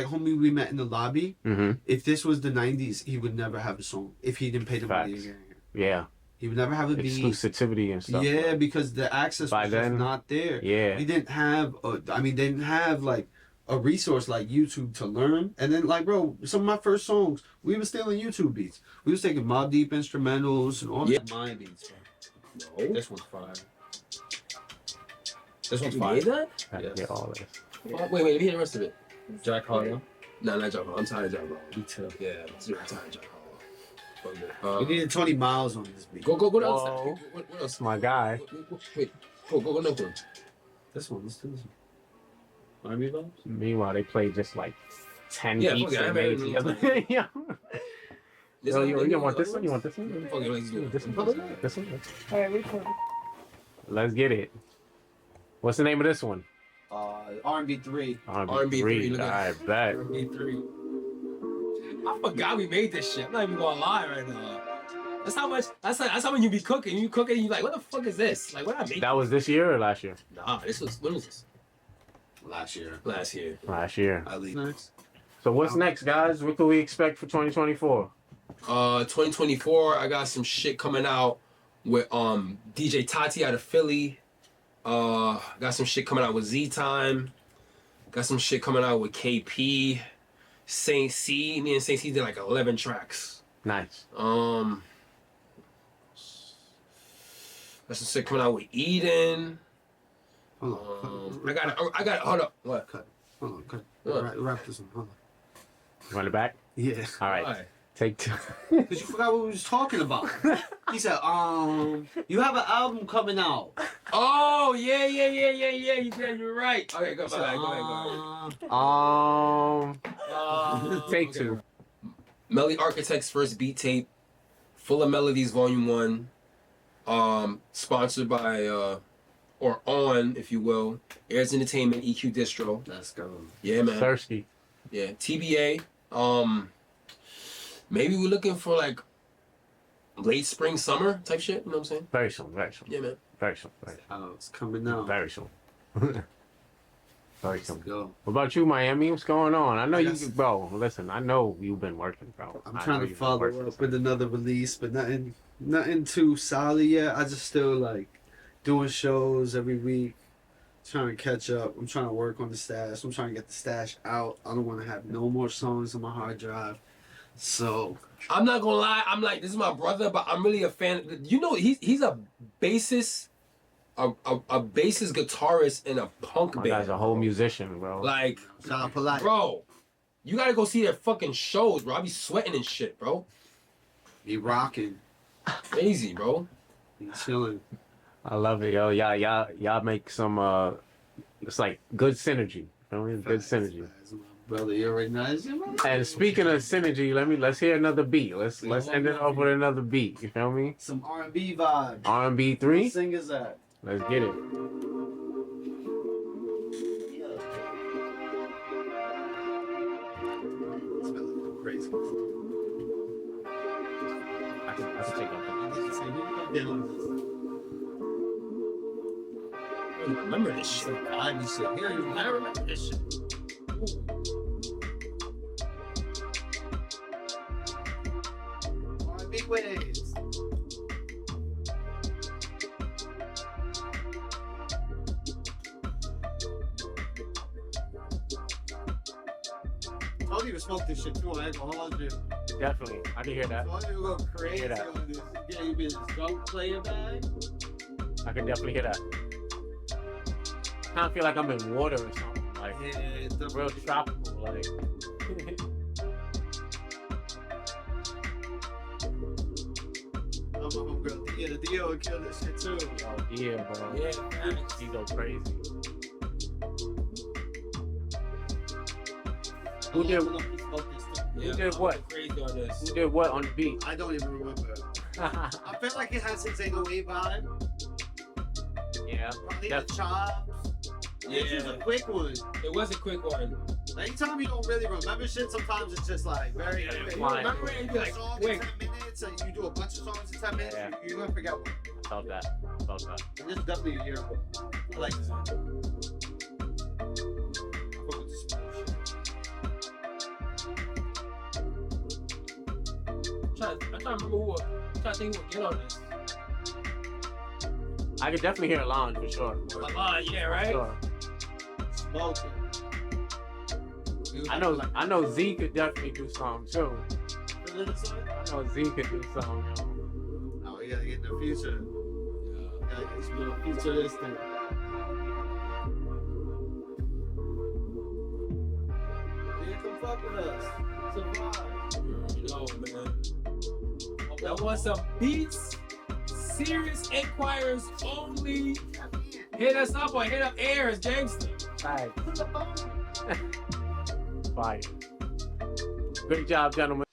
homie we met in the lobby. Mm-hmm. If this was the '90s, he would never have a song if he didn't pay the money Facts. again. Yeah, He would never have a beat. exclusivity and stuff. Yeah, like- because the access By was just then, not there. yeah. We didn't have. They didn't have like a resource like YouTube to learn. And then like, bro, some of my first songs, we were stealing YouTube beats. We was taking Mobb Deep instrumentals and all Yeah. that. My beats, bro. No. This one's fire. This one's You fire. made that? I Yes. get all this. Wait, let me hear the rest of it. Jack Harlow. No, not Jack Harlow. I'm tired of Jack Harlow. Me too. Yeah, I'm tired of Jack Harlow. We needed 20 miles on this beat. Go to the Whoa. other side. What else? My guy. Wait, go next one. This one. Let's do this one. R&B vibes? Meanwhile, they played just like 10 Yeah, beats fuck it, I and made haven't it together. Yeah. This Yo, one- you want this one? You want this one? Okay, let's do it. This one? This one? All right, record. Let's get it. What's the name of this one? R&B 3. R&B 3, look at I bet. R&B 3. I forgot we made this shit. I'm not even gonna lie right now. That's how much. That's how when you be cooking. You cooking, and you like, what the fuck is this? Like, what I make? That was this year or last year? Nah, this was when was this? Last year. Last year. Last year. I leave. Next. So what's next, guys? What can we expect for 2024? 2024. I got some shit coming out with DJ Tati out of Philly. Got some shit coming out with Z Time. Got some shit coming out with KP. Saint C. Me and Saint C did like 11 tracks. Nice. Got some shit coming out with Eden. Hold on. I got hold up. What? Cut. Hold on. Cut. What? Wrap this one. Hold on. Run it back? Yeah. All right. Why? Take two. Because you forgot what we was talking about. He said, you have an album coming out. Oh yeah. You said you're right. Okay, go ahead. Take two. Melly Arkitect's first beat tape, Full of Melodies Volume 1, sponsored by or on, if you will, Airs Entertainment, EQ Distro. Let's go. Yeah, man. Thirsty. Yeah, TBA. Maybe we're looking for like late spring, summer type shit. You know what I'm saying? Very soon. Very soon. Yeah, man. Very soon. Very soon. Oh, it's coming out. Very soon. Very Let's soon. go. What about you, Miami? What's going on? I know Yes. you, bro. Listen, I know you've been working, bro. I'm I trying know to you've been follow working. up with another release, but nothing too solid yet. I just still like doing shows every week, trying to catch up. I'm trying to work on the stash. I'm trying to get the stash out. I don't want to have no more songs on my hard drive. So I'm not gonna lie. I'm like, this is my brother, but I'm really a fan. You know, he's a bassist, a bassist guitarist in a punk My band. guy's a whole musician, bro. Like, shout out Polite. bro, you gotta go see their fucking shows, bro. I be sweating and shit, bro. He rocking. Crazy, bro. He chilling. I love it, yo. Y'all make some. It's like good synergy. You know, good synergy. Facts, my brother, you already know. And speaking of synergy, let's hear another beat. Let's end it off with another beat. You feel me? Some R&B vibes. R&B What 3. singers that? Let's get it. It's been crazy. I can take that. I remember this shit. I be shit. Here you I remember this shit. Anyways. I don't even smoke this shit too. I ain't gonna hold you. Definitely, I can hear that. I don't even go crazy Hear that. on this. Yeah, you been skunk player bag? I can definitely hear that. I kind of feel like I'm in water or something, like Yeah, it's real tropical, like. I'm a homegirl. Yeah, the Dio would kill this shit too. Oh yeah, bro. Yeah, He go crazy. Who did? yeah, did I'm what? crazy on this. Who did what on the beat? I don't even remember. I feel like it has his 808 vibe. Yeah, Probably the Def- chops. Yeah. This is a quick one. It was a quick one. Anytime you don't really remember shit, sometimes it's just like very. Yeah, quick. it's You fine. remember it, you do a Like, song quick. in 10 minutes, and you do a bunch of songs in 10 minutes, Yeah. you're gonna forget one. felt that. Felt that. And this is definitely a year ago. I like this one. I fuck with this small shit. I'm trying to remember who. I'm trying to think who would get on this. I could definitely hear Alon for sure. Yeah, right. Sure. Smoking. I know Z could definitely do something too. I I know Z could do something, yo. Oh, we gotta get in the future. Gotta get some little futuristic. Yeah, come fuck with us. Survive. You know, man. That was some beats. Serious inquirers only. Hit us up or hit up Airs, gangster. Fire. Fire. Good job, gentlemen.